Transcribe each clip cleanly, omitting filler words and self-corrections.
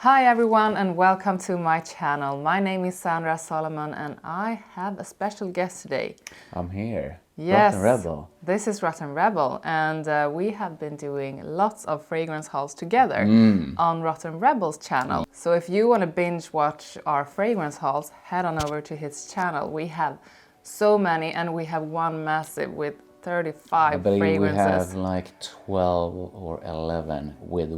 Hi everyone and welcome to my channel. My name is Sandra Solomon and I have a special guest today. I'm here. Yes, Rotten Rebel. this is Rotten Rebel and we have been doing lots of fragrance hauls together on Rotten Rebel's channel. So if you want to binge watch our fragrance hauls, head on over to his channel. We have so many and we have one massive with 35 I believe fragrances. we have like 12 or 11 with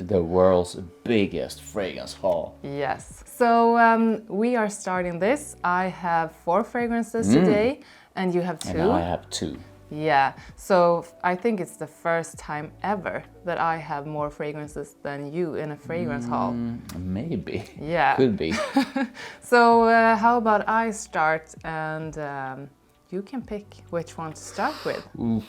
the world's biggest fragrance haul. Yes. So we are starting this. I have 4 fragrances today and you have 2. And I have 2. Yeah. So I think it's the first time ever that I have more fragrances than you in a fragrance haul. Maybe. Yeah. Could be. So how about I start and you can pick which one to start with. Oof.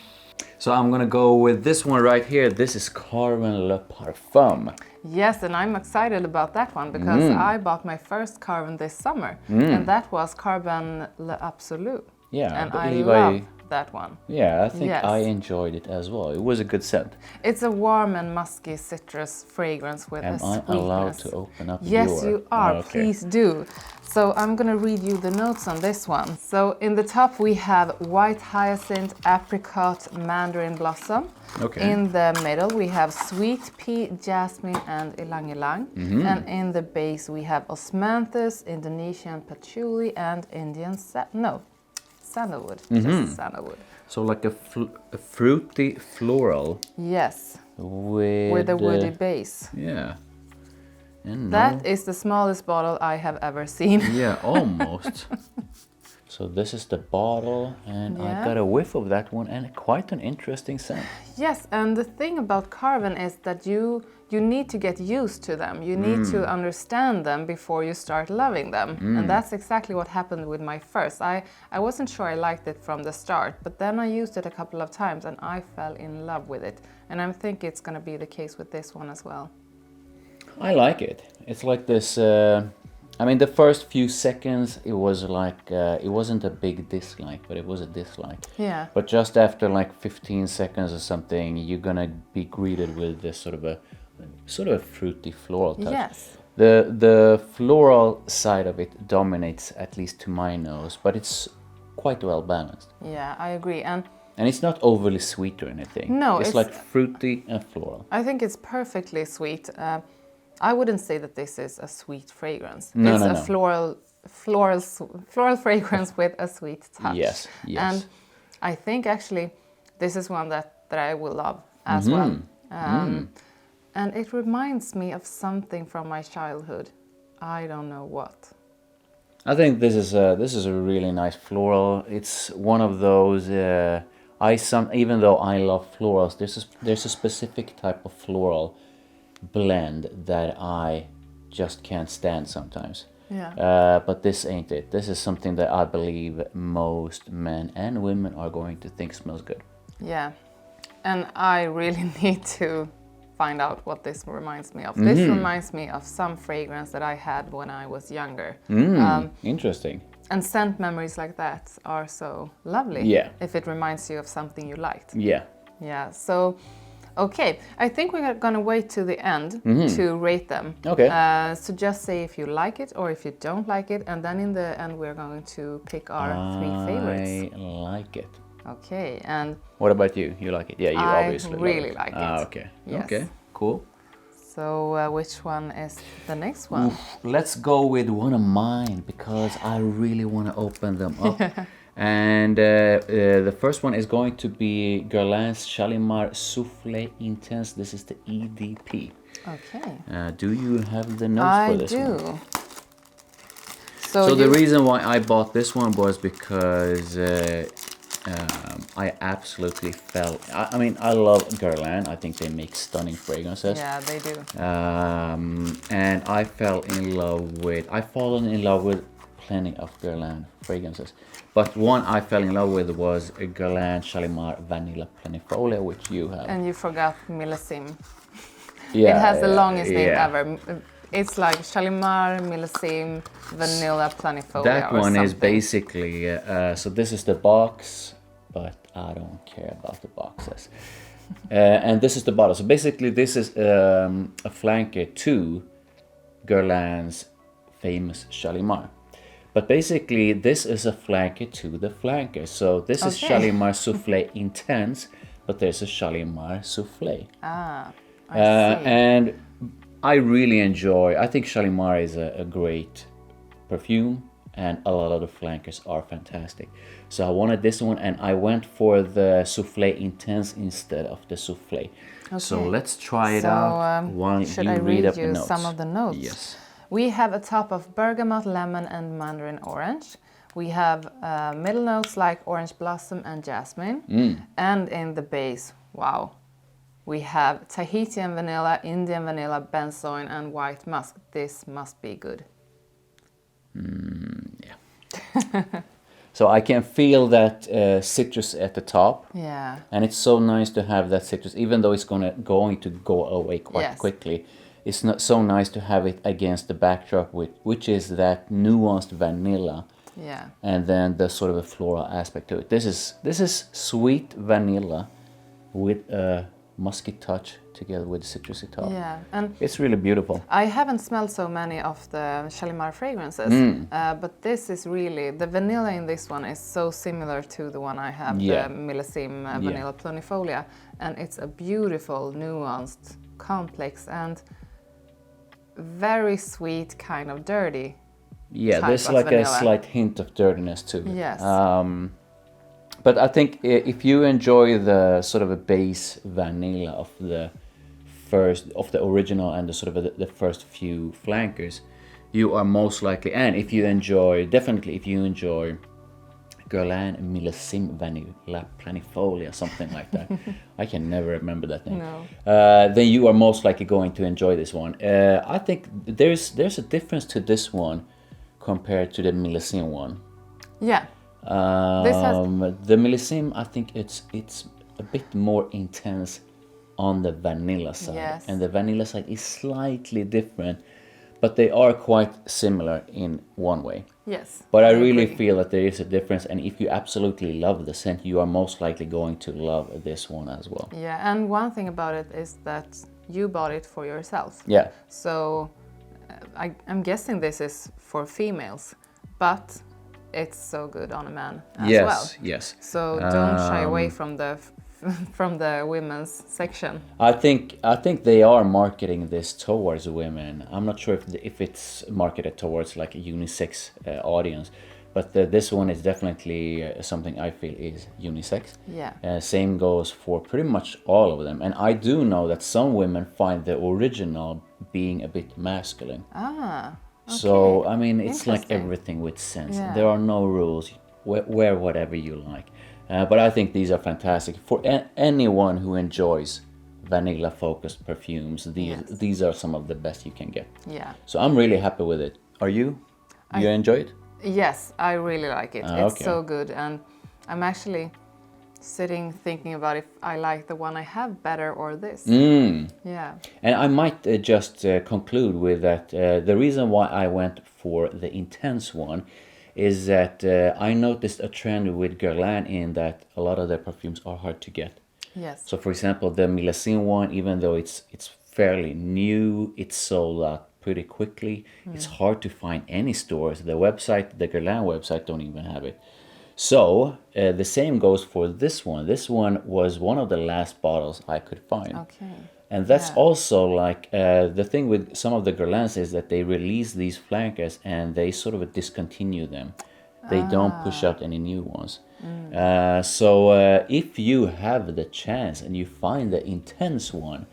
So I'm gonna go with this one right here. This is Carmen Le Parfum. Yes, and I'm excited about that one because I bought my first Carven this summer and that was Carven Le Absolu. Yeah, and I I believe love that one. Yeah, I think Yes. I enjoyed it as well. It was a good scent. It's a warm and musky citrus fragrance with a Am I sweetness. allowed to open up Yes, your? you are. Okay. Please do. So I'm going to read you the notes on this one. So in the top we have white hyacinth, apricot, mandarin blossom. Okay. In the middle we have sweet pea, jasmine and ylang ylang. And in the base we have osmanthus, Indonesian patchouli and Indian sandalwood. Just sandalwood. So like a fruity floral Yes, with with a woody base. Yeah. And That is the smallest bottle I have ever seen. yeah, almost. So this is the bottle, and I Yeah. got a whiff of that one, and quite an interesting scent. Yes, and the thing about Carven is that you need to get used to them. You need to understand them before you start loving them. And that's exactly what happened with my first. I wasn't sure I liked it from the start, but then I used it a couple of times and I fell in love with it. And I think it's going to be the case with this one as well. I like it. It's like this. I mean, the first few seconds, it was like it wasn't a big dislike, but it was a dislike. Yeah. But just after like 15 seconds or something, you're gonna be greeted with this sort of a fruity floral touch. Yes. The floral side of it dominates, at least to my nose, but it's quite well balanced. Yeah, I agree. And it's not overly sweet or anything. No, it's it's like fruity and floral. I think it's perfectly sweet. I wouldn't say that this is a sweet fragrance. No, it's no, a no. floral fragrance with a sweet touch. Yes, yes. And I think actually this is one that I will love as well. And it reminds me of something from my childhood. I don't know what. I think this is a really nice floral. It's one of those. Even though I love florals, there's a specific type of floral blend that I just can't stand sometimes. Yeah. But this ain't it. This is something that I believe most men and women are going to think smells good. Yeah. And I really need to find out what this reminds me of. This reminds me of some fragrance that I had when I was younger. Interesting. And scent memories like that are so lovely. Yeah. If it reminds you of something you liked. Yeah. Yeah. So, okay. I think we're gonna wait to the end to rate them. Okay. So just say if you like it or if you don't like it, and then in the end we're going to pick our 3 favorites. I like it. Okay. And What about you? You like it? Yeah, you I obviously really love like it. Ah, okay. Yes. Okay. Cool. so, which one is the next one? Let's go with one of mine because I really want to open them up. And the first one is going to be Guerlain Shalimar Soufflé Intense. This is the EDP. Okay. Do you have the notes for this one? I do. So the reason why I bought this one was because I absolutely fell. I mean, I love Guerlain. I think they make stunning fragrances. Yeah, they do. And I've fallen in love with plenty of Guerlain fragrances. But one I fell in love with was a Guerlain Shalimar Vanilla Planifolia, which you have. And you forgot Millésime. Yeah, It has the longest name yeah. ever. It's like Shalimar, Millésime, Vanilla Planifolia That or one is something. basically, so this is the box, but I don't care about the boxes. And this is the bottle. So basically this is a flanker to Guerlain's famous Shalimar. But basically, this is a flanker to the flanker. So this is Shalimar Soufflé Intense, but there's a Shalimar Soufflé. I see. And I really enjoy, I think Shalimar is a great perfume, and a lot of the flankers are fantastic. So I wanted this one, and I went for the Soufflé Intense instead of the Soufflé. Okay. So let's try it out while should you I read up the you notes. some of the notes? Yes. We have a top of bergamot, lemon, and mandarin orange. We have middle notes like orange blossom and jasmine. And in the base, wow, we have Tahitian vanilla, Indian vanilla, benzoin, and white musk. This must be good. Yeah. So I can feel that citrus at the top. Yeah. And it's so nice to have that citrus, even though it's going to go away quite quickly. It's not so nice to have it against the backdrop, which is that nuanced vanilla. Yeah. And then the sort of a floral aspect to it. This is sweet vanilla with a musky touch together with the citrusy top. Yeah, and it's really beautiful. I haven't smelled so many of the Shalimar fragrances, but this is really, the vanilla in this one is so similar to the one I have, the Millésime Vanilla Planifolia, and it's a beautiful, nuanced, complex, and very sweet, kind of dirty. Yeah, there's like vanilla. a slight hint of dirtiness to it. Yes. But I think if you enjoy the sort of a base vanilla of the original and the sort of the first few flankers, you are most likely, and if you enjoy Guerlain and Millésime Vanilla Planifolia, something like that. I can never remember that name. No. Then you are most likely going to enjoy this one. I think there's a difference to this one compared to the Millésime one. Yeah. The Millésime, I think it's a bit more intense on the vanilla side, and the vanilla side is slightly different, but they are quite similar in one way. Yes. But I really feel that there is a difference, and if you absolutely love the scent, you are most likely going to love this one as well. Yeah, and one thing about it is that you bought it for yourself. Yeah. So I'm guessing this is for females, but it's so good on a man as well. Yes. So don't shy away from the women's section. I think they are marketing this towards women. I'm not sure if it's marketed towards like a unisex audience, but this one is definitely something I feel is unisex. Yeah. Same goes for pretty much all of them. And I do know that some women find the original being a bit masculine. Ah. Okay. So, I mean, it's like everything with sense. Yeah. There are no rules. Wear whatever you like. But I think these are fantastic. For anyone who enjoys vanilla-focused perfumes, these are some of the best you can get. Yeah. So I'm really happy with it. Are you? You enjoy it? Yes, I really like it. It's so good. And I'm actually sitting thinking about if I like the one I have better or this. Yeah. And I might just conclude with that the reason why I went for the intense one is that I noticed a trend with Guerlain in that a lot of their perfumes are hard to get. Yes. So for example, the Millésime one, even though it's fairly new, it's sold out pretty quickly. It's hard to find any stores. The Guerlain website don't even have it. So the same goes for this one. This one was one of the last bottles I could find. Okay. And that's also like the thing with some of the Guerlains is that they release these flankers and they sort of discontinue them. They don't push out any new ones. So if you have the chance and you find the intense one,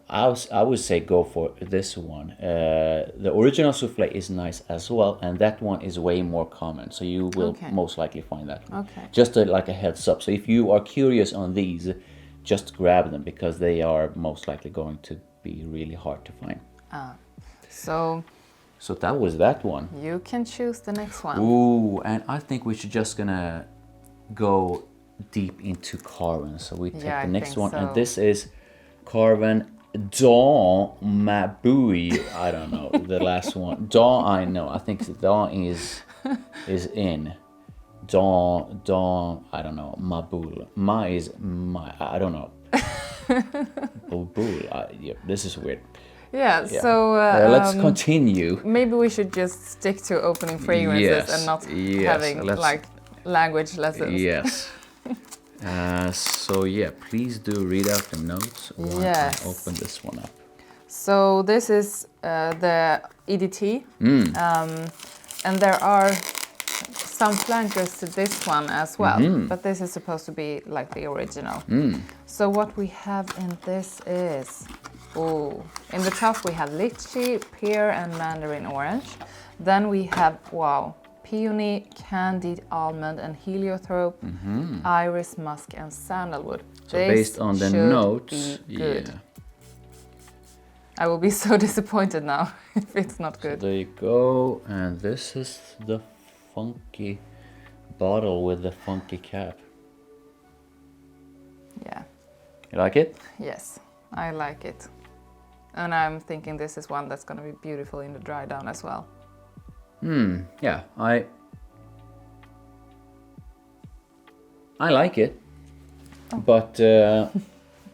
I would say go for this one. The original souffle is nice as well, and that one is way more common, so you will most likely find that one. Okay. Just like a heads up. So if you are curious on these, just grab them because they are most likely going to be really hard to find. So that was that one. You can choose the next one. Ooh, and I think we should just gonna go deep into Carven. So we take the next one, and this is Carven Dans ma bouille. I don't know the last one. Dans, I know. I think Dans is in. Dans, I don't know. Ma boule. Ma is my. I don't know. Boule. Yeah, this is weird. Yeah, Yeah. so Let's continue. maybe we should just stick to opening fragrances and not having like language lessons. Yes. So yeah, please do read out the notes while I open this one up. So this is the EDT, and there are some flankers to this one as well, but this is supposed to be like the original. So what we have in this is, in the top we have lychee, pear and mandarin orange. Then we have, peony, candied almond and heliotrope, iris, musk and sandalwood. So based on the notes, good. I will be so disappointed now if it's not good. So there you go, and this is the funky bottle with the funky cap. Yeah. You like it? Yes, I like it. And I'm thinking this is one that's going to be beautiful in the dry down as well. Yeah, I like it, but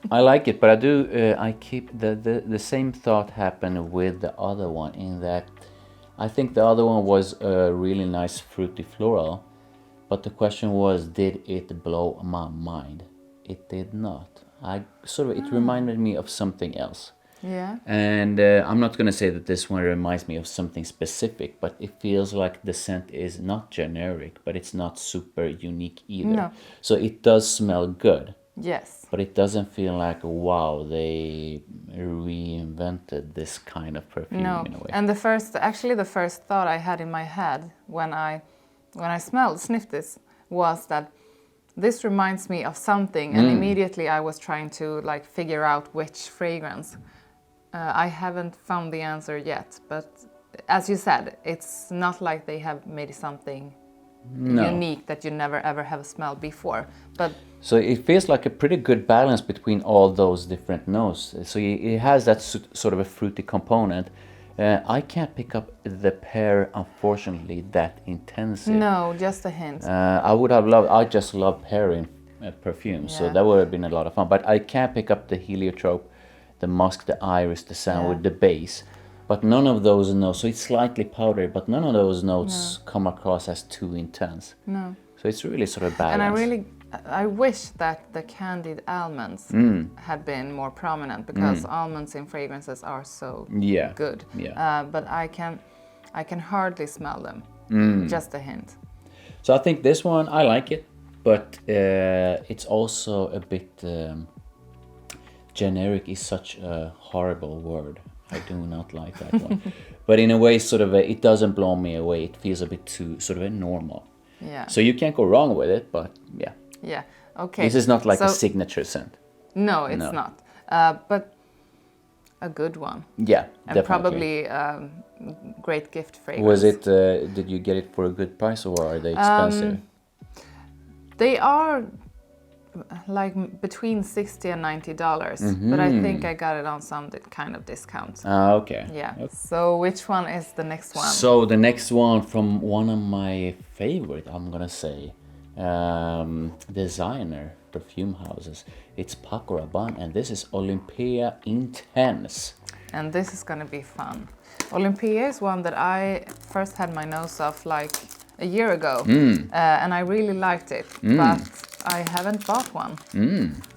I like it, but I do. I keep the same thought happen with the other one, in that I think the other one was a really nice fruity floral, but the question was, did it blow my mind? It did not. It reminded me of something else. Yeah. And I'm not going to say that this one reminds me of something specific, but it feels like the scent is not generic, but it's not super unique either. No. So it does smell good. Yes. But it doesn't feel like, wow, they reinvented this kind of perfume in a way. And the first thought I had in my head when I sniffed this was that this reminds me of something, and immediately I was trying to like figure out which fragrance. I haven't found the answer yet, but as you said, it's not like they have made something unique that you never ever have smelled before. But so it feels like a pretty good balance between all those different notes. So it has that sort of a fruity component. I can't pick up the pear, unfortunately, that intensive. No, just a hint. I just love pear in perfume, so Yeah. that would have been a lot of fun. But I can't pick up the heliotrope, the musk, the iris, the sandalwood, the base. But none of those notes, so it's slightly powdery, but none of those notes come across as too intense. No. So it's really sort of balanced. And I wish that the candied almonds had been more prominent, because almonds in fragrances are so good. Yeah. But I can hardly smell them. Just a hint. So I think this one, I like it, but it's also a bit generic is such a horrible word. I do not like that one. But in a way, it doesn't blow me away. It feels a bit too sort of a normal. Yeah. So you can't go wrong with it, but yeah. Yeah. Okay. This is not like a signature scent. No, it's not. But a good one. Yeah, and definitely. Probably great gift fragrance. Was it? Did you get it for a good price, or are they expensive? They are like between $60 and $90, but I think I got it on some kind of discount. Okay. Yeah. Okay. So which one is the next one? So the next one from one of my favorite, I'm gonna say, designer perfume houses. It's Paco Rabanne, and this is Olympea Intense. And this is gonna be fun. Olympea is one that I first had my nose off like a year ago, and I really liked it, but I haven't bought one.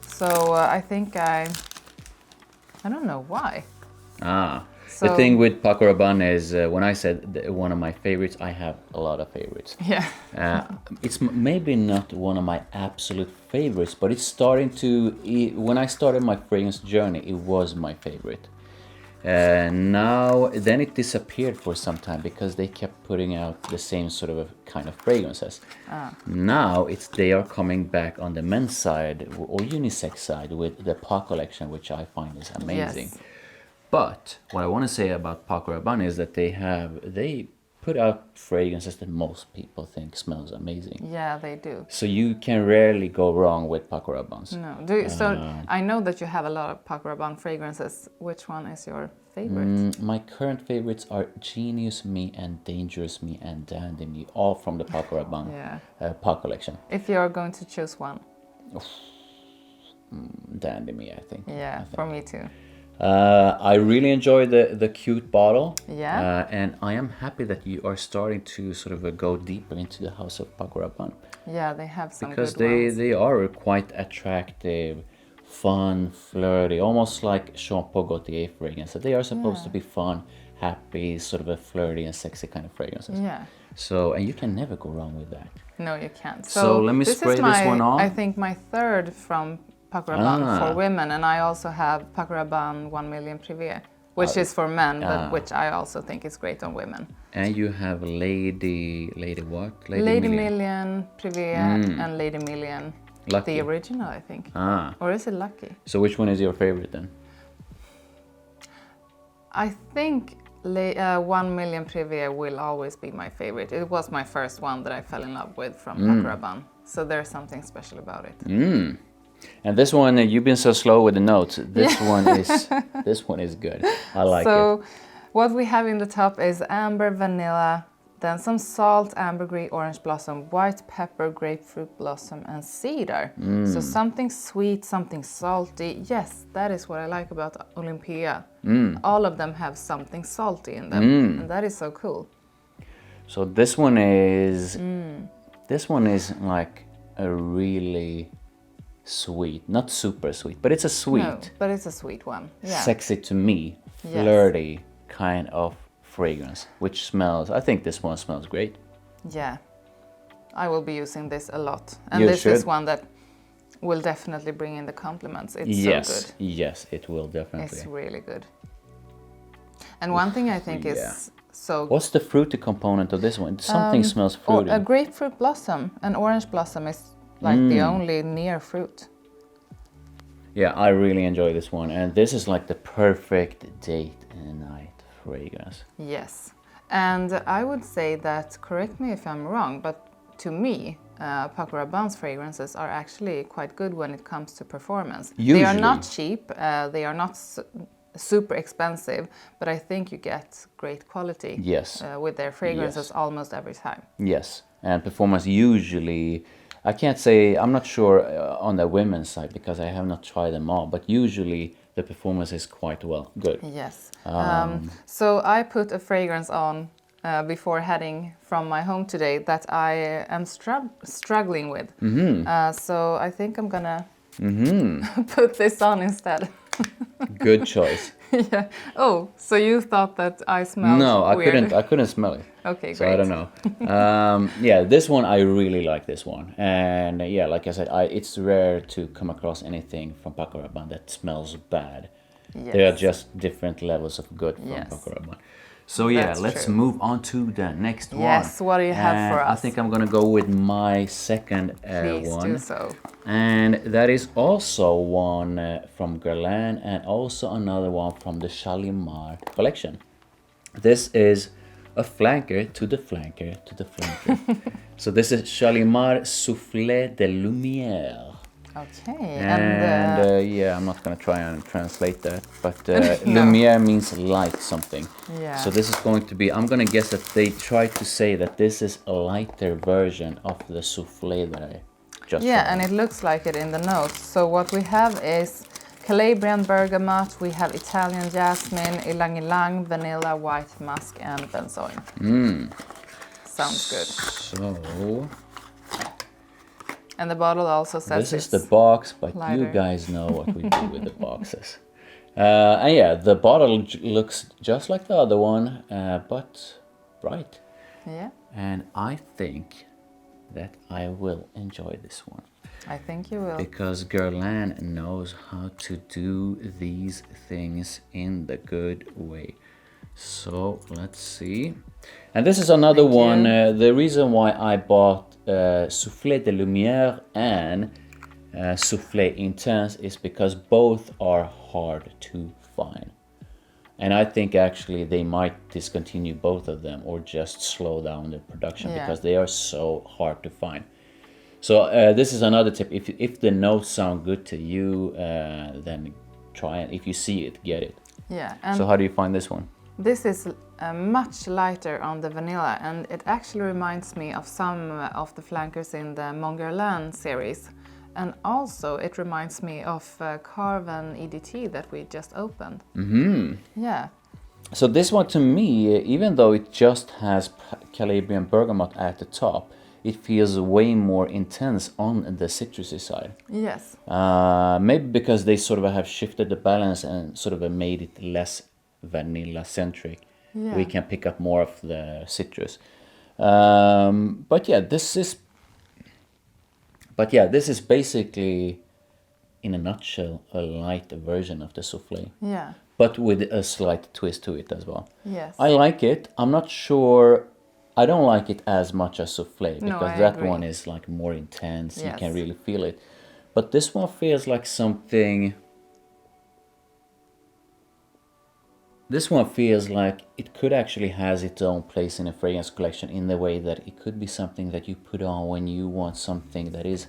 So I think I don't know why. So, the thing with Paco Rabanne is, when I said one of my favorites, I have a lot of favorites. Yeah. It's maybe not one of my absolute favorites, but it's starting to. When I started my fragrance journey, it was my favorite. Then it disappeared for some time because they kept putting out the same sort of kind of fragrances. Now they are coming back on the men's side or unisex side with the Paco collection, which I find is amazing. Yes. But what I want to say about Paco Rabanne is that they put out fragrances that most people think smells amazing. Yeah, they do. So you can rarely go wrong with Paco Rabannes. No. So I know that you have a lot of Paco Rabanne fragrances. Which one is your favorite? My current favorites are Genius Me and Dangerous Me and Dandy Me, all from the Paco Rabanne Paco collection. If you are going to choose one. Dandy Me, I think. Yeah, for me too. I really enjoy the cute bottle. Yeah. And I am happy that you are starting to sort of go deeper into the house of Paco Rabanne. Yeah, they have some Because good ones. they are quite attractive, fun, flirty, almost like Jean Paul Gaultier fragrances. They are supposed to be fun, happy, sort of a flirty and sexy kind of fragrances. Yeah. So, and you can never go wrong with that. No, you can't. So let me spray this one on. I think my third from Paco Rabanne for women, and I also have Paco Rabanne 1 Million Privé, which is for men, but which I also think is great on women. And you have Lady what? Lady Million Privé and Lady Million, Lucky. the original, I think. Or is it Lucky? So which one is your favorite then? I think 1 Million Privé will always be my favorite. It was my first one that I fell in love with from Paco Rabanne, so there's something special about it. And this one, you've been so slow with the notes. This one is good. I like it. So what we have in the top is amber, vanilla, then some salt, ambergris, orange blossom, white pepper, grapefruit blossom, and cedar. So something sweet, something salty. Yes, that is what I like about Olympea. All of them have something salty in them, and that is so cool. So this one is like a really sweet, not super sweet, but it's a sweet. No, but it's a sweet one. Yeah. Sexy to me, flirty kind of fragrance, which smells. I think this one smells great. Yeah, I will be using this a lot, and this is one that will definitely bring in the compliments. It's so good. Yes, it will definitely. It's really good. And one thing I think is so. What's the fruity component of this one? Something smells fruity. A grapefruit blossom, an orange blossom is like the only near fruit. Yeah, I really enjoy this one, and this is like the perfect date and night fragrance. Yes, and I would say that, correct me if I'm wrong, but to me, Paco Rabanne's fragrances are actually quite good when it comes to performance. Usually. They are not cheap, they are not super expensive, but I think you get great quality with their fragrances almost every time. Yes, and performance usually, I can't say, I'm not sure on the women's side because I have not tried them all, but usually the performance is quite good. Yes. So I put a fragrance on before heading from my home today that I am struggling with. So I think I'm gonna put this on instead. Good choice. Yeah. Oh, so you thought that I smelled weird? I couldn't smell it. Okay, great. So I don't know. Yeah, this one I really like this one, and yeah, like I said, it's rare to come across anything from Paco Rabanne that smells bad. Yes. They are just different levels of good from Paco Rabanne. So yeah, let's move on to the next one. Yes, what do you have for us? I think I'm gonna go with my second one. Please do so. And that is also one from Guerlain and also another one from the Shalimar collection. This is a flanker to the flanker to the flanker. So this is Shalimar Soufflé de Lumière. Okay. And yeah, I'm not going to try and translate that, but Lumière means light something. Yeah. So this is going to be, I'm going to guess that they tried to say that this is a lighter version of the soufflé that I just tried. And it looks like it in the notes. So what we have is Calabrian bergamot, we have Italian jasmine, ylang ylang, vanilla, white musk, and benzoin. Sounds good. So and the bottle also says this is the box, but lighter. You guys know what we do with the boxes. And yeah, the bottle looks just like the other one, but bright. Yeah. And I think that I will enjoy this one. I think you will. Because Guerlain knows how to do these things in the good way. So let's see. And this is another one. The reason why I bought Soufflé de Lumière and Soufflé Intense is because both are hard to find. And I think actually they might discontinue both of them or just slow down the production because they are so hard to find. So this is another tip. If the notes sound good to you, then try it. If you see it, get it. Yeah. And so how do you find this one? This is much lighter on the vanilla, and it actually reminds me of some of the flankers in the Guerlain series. And also, it reminds me of Carven EDT that we just opened. Yeah. So this one to me, even though it just has Calabrian bergamot at the top, it feels way more intense on the citrusy side. Yes. Maybe because they sort of have shifted the balance and sort of made it less vanilla-centric. Yeah. We can pick up more of the citrus. But yeah, this is basically, in a nutshell, a light version of the souffle. Yeah. But with a slight twist to it as well. Yes. I like it. I'm not sure. I don't like it as much as souffle because I that agree. one is like more intense. You Yes. can really feel it. But this one feels like something. This one feels like it could actually has its own place in a fragrance collection in the way that it could be something that you put on when you want something that is.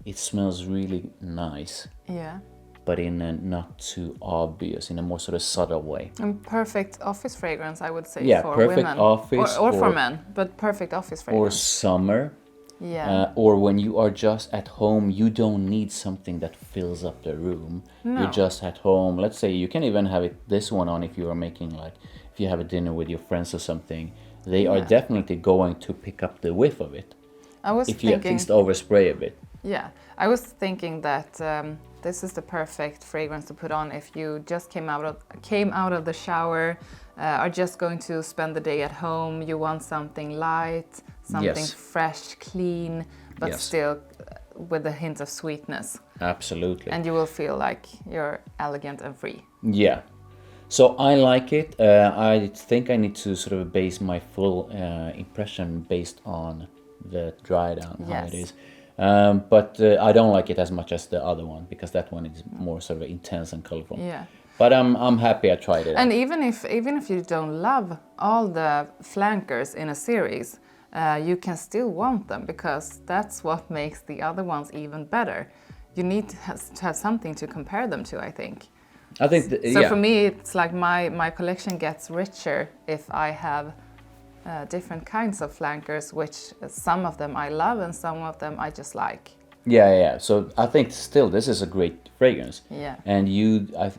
It smells really nice. Yeah. But in a not too obvious, in a more sort of subtle way. And perfect office fragrance, I would say, Yeah, for perfect women. office or for or- men, but perfect office Or fragrance. summer, Yeah. or when you are just at home, you don't need something that fills up the room. No. You're just at home. Let's say you can even have this one on if you are making if you have a dinner with your friends or something. They are definitely going to pick up the whiff of it. I was If you at thinking, least overspray a bit. yeah, I was thinking that this is the perfect fragrance to put on if you just came out of the shower, are just going to spend the day at home. You want something light, something Yes. fresh, clean, but Yes. still with a hint of sweetness. Absolutely. And you will feel like you're elegant and free. Yeah. So I like it. I think I need to sort of base my full impression based on the dry down, how Yes. it is. But I don't like it as much as the other one because that one is more sort of intense and colorful. Yeah. But I'm happy I tried it. And even if you don't love all the flankers in a series, you can still want them because that's what makes the other ones even better. You need to have something to compare them to, I think. I think So yeah. for me, it's like my collection gets richer if I have different kinds of flankers, which some of them I love and some of them I just like. Yeah. So I think still this is a great fragrance. Yeah. And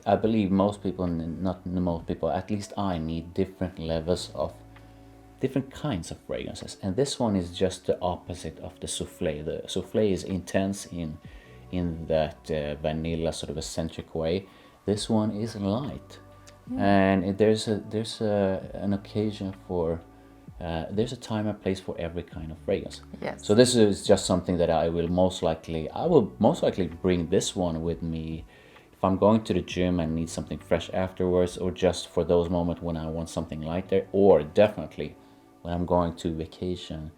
I believe most people, not most people, at least I need different levels of different kinds of fragrances. And this one is just the opposite of the souffle. The souffle is intense in that vanilla sort of eccentric way. This one is light, and there's an occasion for. There's a time and place for every kind of fragrance. Yes. So this is just something that I will most likely bring this one with me if I'm going to the gym and need something fresh afterwards, or just for those moments when I want something lighter, or definitely when I'm going to vacation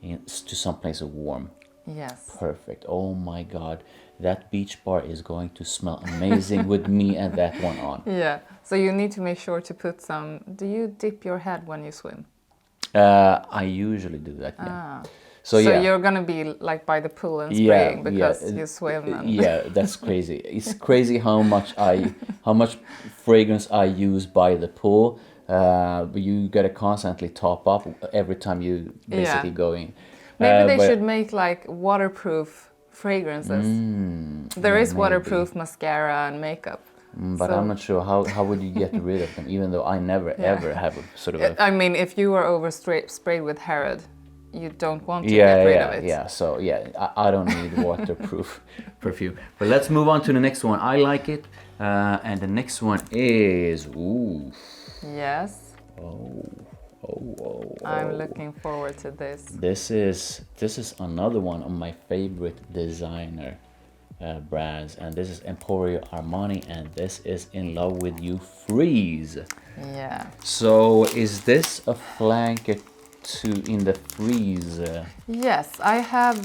to someplace warm. Yes. Perfect. Oh my God, that beach bar is going to smell amazing with me and that one on. Yeah. So you need to make sure to put some. Do you dip your head when you swim? I usually do that. Yeah. So yeah. you're gonna be like by the pool and spraying because you swim. And Yeah, that's crazy. It's crazy how much fragrance I use by the pool. But you gotta constantly top up every time you basically go in. Maybe they but- should make like waterproof fragrances. There is waterproof mascara and makeup. But So- I'm not sure how would you get rid of them, even though I never ever have a sort of a I mean, if you are sprayed with Herod, you don't want to get rid of it. Yeah. So I don't need waterproof perfume. But let's move on to the next one. I like it, and the next one is Yes. Oh. I'm looking forward to this. This is another one of my favorite designer brands, and this is Emporio Armani, and this is In Love With You Freeze. Yeah. So is this a flanker in the freeze? Yes, I have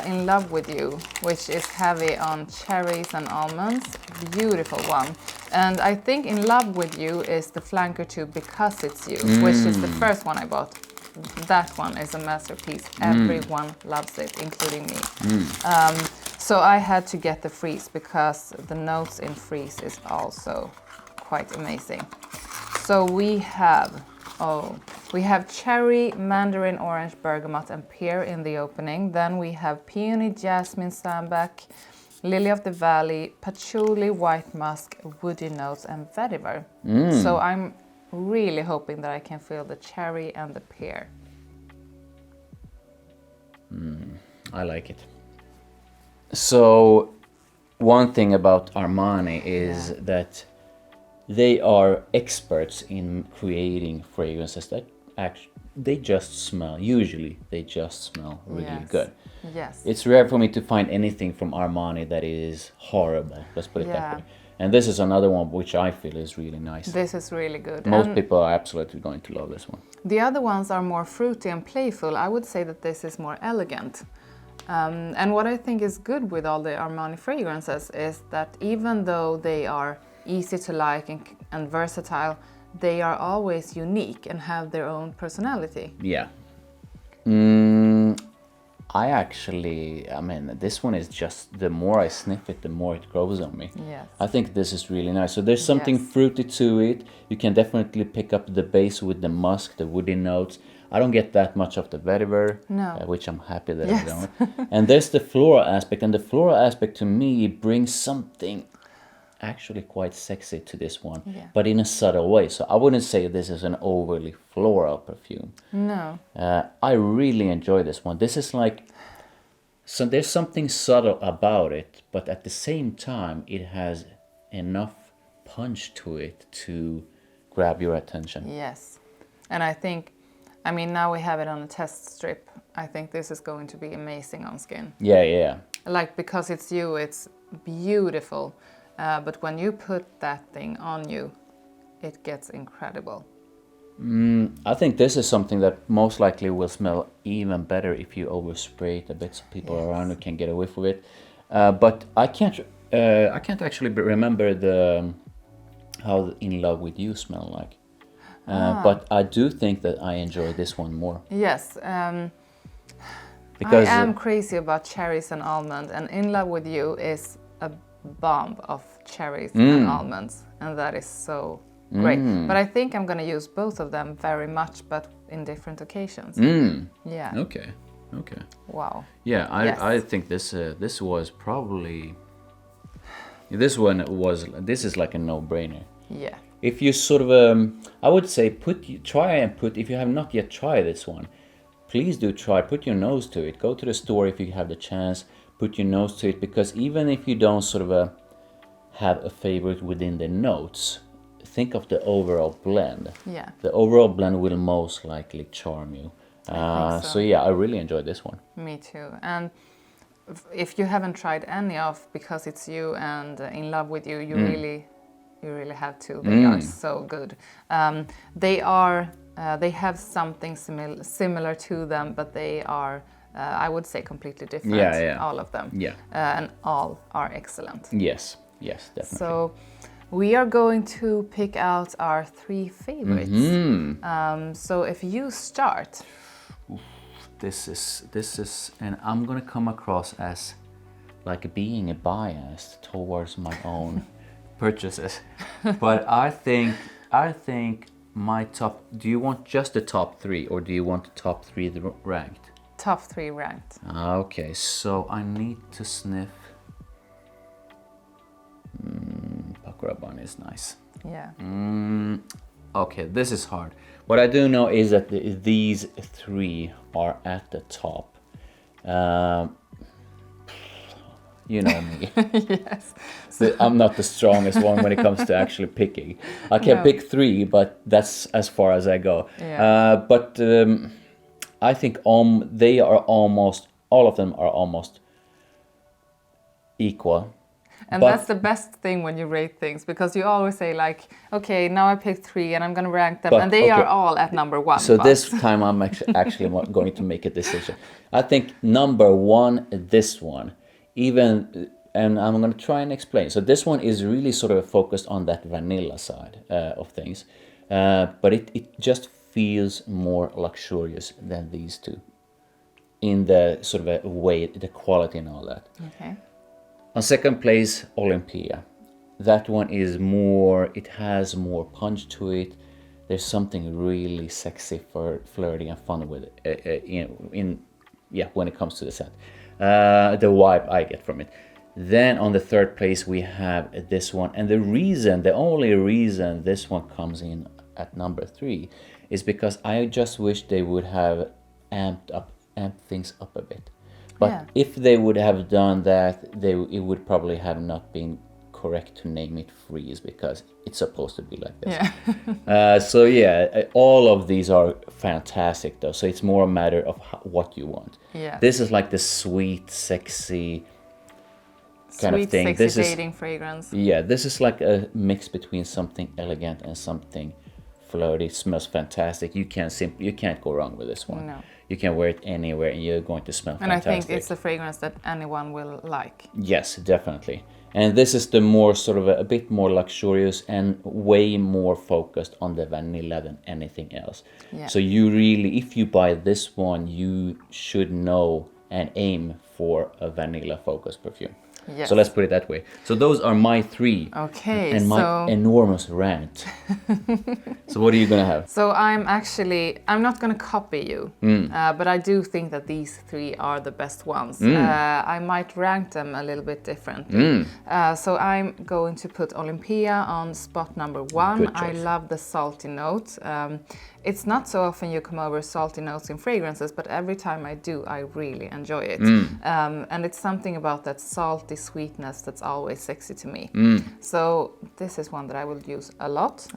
In Love With You, which is heavy on cherries and almonds. Beautiful one. And I think In Love With You is the flanker to Because It's You, which is the first one I bought. That one is a masterpiece. Everyone loves it, including me. So I had to get the freeze because the notes in freeze is also quite amazing. So we have, We have cherry, mandarin, orange, bergamot, and pear in the opening. Then we have peony, jasmine, sambac, lily of the valley, patchouli, white musk, woody notes, and vetiver. So I'm really hoping that I can feel the cherry and the pear. I like it. So one thing about Armani is that they are experts in creating fragrances that they just smell. Usually they just smell really good. Yes. It's rare for me to find anything from Armani that is horrible. Let's put it that way. And this is another one which I feel is really nice. This is really good. Most people are absolutely going to love this one. The other ones are more fruity and playful. I would say that this is more elegant. And what I think is good with all the Armani fragrances is that even though they are easy to like and versatile, they are always unique and have their own personality. Yeah. I mean, this one is just, the more I sniff it, the more it grows on me. Yes. I think this is really nice. So there's something fruity to it. You can definitely pick up the base with the musk, the woody notes. I don't get that much of the vetiver, which I'm happy that I don't. And there's the floral aspect. And the floral aspect to me brings something actually quite sexy to this one, but in a subtle way. So I wouldn't say this is an overly floral perfume. No. I really enjoy this one. This is like, so there's something subtle about it, but at the same time it has enough punch to it to grab your attention. Yes. And I think, I mean, now we have it on a test strip. I think this is going to be amazing on skin. Yeah. Like, because it's you, it's beautiful. But when you put that thing on you, it gets incredible. I think this is something that most likely will smell even better if you overspray it a bit, so people around you can get a whiff of it. But I can't actually remember how In Love With You smell like. But I do think that I enjoy this one more. Yes. Because I am crazy about cherries and almond, and In Love With You is a bomb of cherries and almonds, and that is so great. But I think I'm going to use both of them very much, but in different occasions. Yeah. Okay. Wow. Yeah, I think this was probably, this is like a no-brainer. Yeah. If you sort of I would say if you have not yet tried this one, please do try, put your nose to it. Go to the store if you have the chance, put your nose to it, because even if you don't sort of have a favorite within the notes, think of the overall blend. Yeah. The overall blend will most likely charm you. So yeah, I really enjoyed this one. Me too. And if you haven't tried any of Because It's You and In Love With You, you really have to. They are so good. They have something similar to them, but they are, I would say, completely different. Yeah. All of them. Yeah. And all are excellent. Yes, definitely. So we are going to pick out our 3 favorites. So if you start. This is, and I'm gonna come across as like being biased towards my own purchases, but I think my top. Do you want just the top 3, or do you want the top 3 ranked? Top 3 ranked. Okay, so I need to sniff. Paco Rabanne is nice. Yeah. Okay, this is hard. What I do know is that these 3 are at the top. You know me. Yes. So I'm not the strongest one when it comes to actually picking. I can pick 3, but that's as far as I go. Yeah. But I think they are almost, all of them are almost equal. And that's the best thing when you rate things, because you always say like, okay, now I picked 3 and I'm going to rank them, and they are all at number 1. So this time I'm actually going to make a decision. I think number 1, this one, and I'm going to try and explain. So this one is really sort of focused on that vanilla side of things, but it just feels more luxurious than these 2 in the sort of a way, the quality and all that. Okay. On second place, Olympea. That one is more, it has more punch to it. there's something really sexy, flirty, and fun with it. When it comes to the scent, the vibe I get from it. Then on the third place we have this one, and the only reason this one comes in at number 3 is because I just wish they would have amped things up a bit. But if they would have done that, it would probably have not been correct to name it Freeze, because it's supposed to be like this. All of these are fantastic though, so it's more a matter of what you want. This is like the sweet, sexy kind of thing. Sexy dating fragrance. This is like a mix between something elegant and something flirty. It smells fantastic. You can't go wrong with this one. No. You can wear it anywhere and you're going to smell fantastic. And I think it's a fragrance that anyone will like. Yes, definitely. And this is the more sort of a bit more luxurious and way more focused on the vanilla than anything else. So you really, if you buy this one, you should know and aim for a vanilla focused perfume. So let's put it that way. So those are my 3. Okay. And my enormous rant. So what are you gonna have? So I'm not gonna copy you, but I do think that these 3 are the best ones. I might rank them a little bit differently. So I'm going to put Olympea on spot number 1. I love the salty note. It's not so often you come over salty notes in fragrances, but every time I do, I really enjoy it. And it's something about that salty sweetness that's always sexy to me. So this is one that I will use a lot.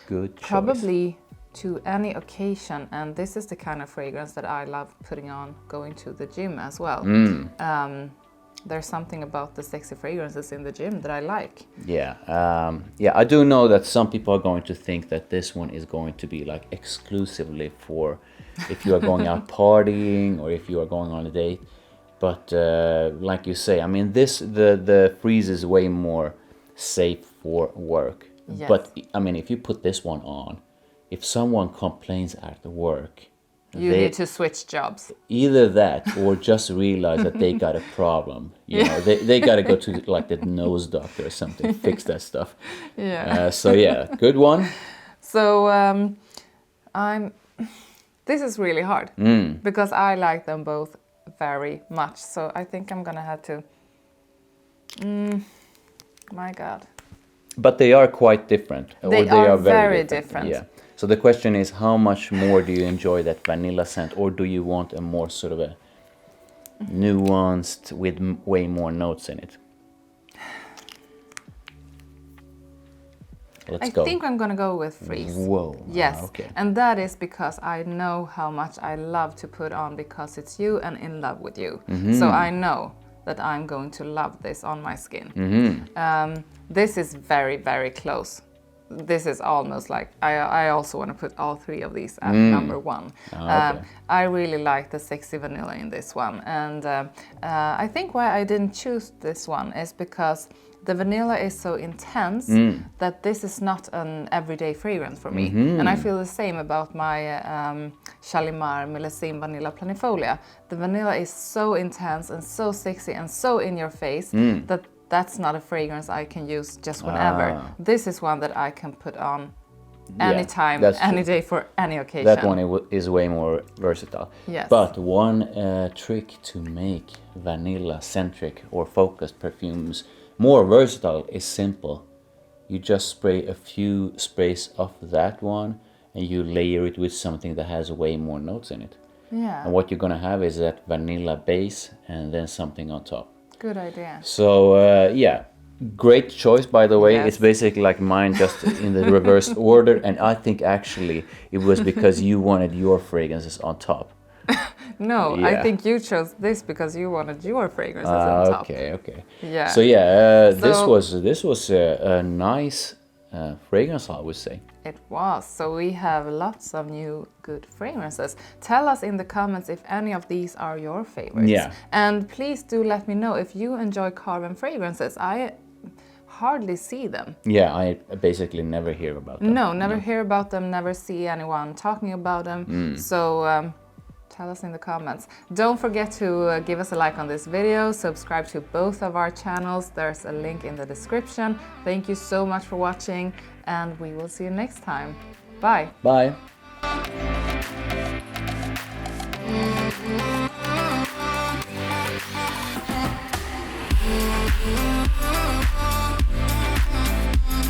Good choice. Probably to any occasion, and this is the kind of fragrance that I love putting on going to the gym as well. There's something about the sexy fragrances in the gym that I like. I do know that some people are going to think that this one is going to be like exclusively for if you are going out partying or if you are going on a date. But like you say, I mean, the Freeze is way more safe for work. But I mean, if you put this one on, if someone complains at work, you need to switch jobs. Either that or just realize that they got a problem. You know, they got to go to like the nose doctor or something, fix that stuff. Good one. So this is really hard because I like them both very much. So I think I'm gonna have to. My God. But they are quite different. They are very different. Yeah. So the question is, how much more do you enjoy that vanilla scent, or do you want a more sort of a nuanced with way more notes in it? Let's go. I think I'm gonna go with Freeze. Whoa. Yes. Okay. And that is because I know how much I love to put on Because It's You and In Love With You. So I know that I'm going to love this on my skin. This is very, very close. This is almost like, I also want to put all 3 of these at number 1. I really like the sexy vanilla in this one. And I think why I didn't choose this one is because the vanilla is so intense that this is not an everyday fragrance for me. And I feel the same about my Shalimar Millésime Vanilla Planifolia. The vanilla is so intense and so sexy and so in your face that that's not a fragrance I can use just whenever. This is one that I can put on anytime, any day for any occasion. That one is way more versatile. Yes. But one trick to make vanilla-centric or focused perfumes more versatile is simple. You just spray a few sprays of that one and you layer it with something that has way more notes in it. Yeah. And what you're gonna have is that vanilla base and then something on top. Good idea. So great choice, by the way. It's basically like mine, just in the reverse order, and I think actually it was because you wanted your fragrances on top. No, I think you chose this because you wanted your fragrances on top. Okay. Yeah. So this was a nice fragrance, I would say. It was. So we have lots of new good fragrances. Tell us in the comments if any of these are your favorites. Yeah. And please do let me know if you enjoy Carven fragrances. I hardly see them. Yeah, I basically never hear about them. No, never hear about them, never see anyone talking about them. So tell us in the comments. Don't forget to give us a like on this video, subscribe to both of our channels. There's a link in the description. Thank you so much for watching, and we will see you next time. Bye. Bye.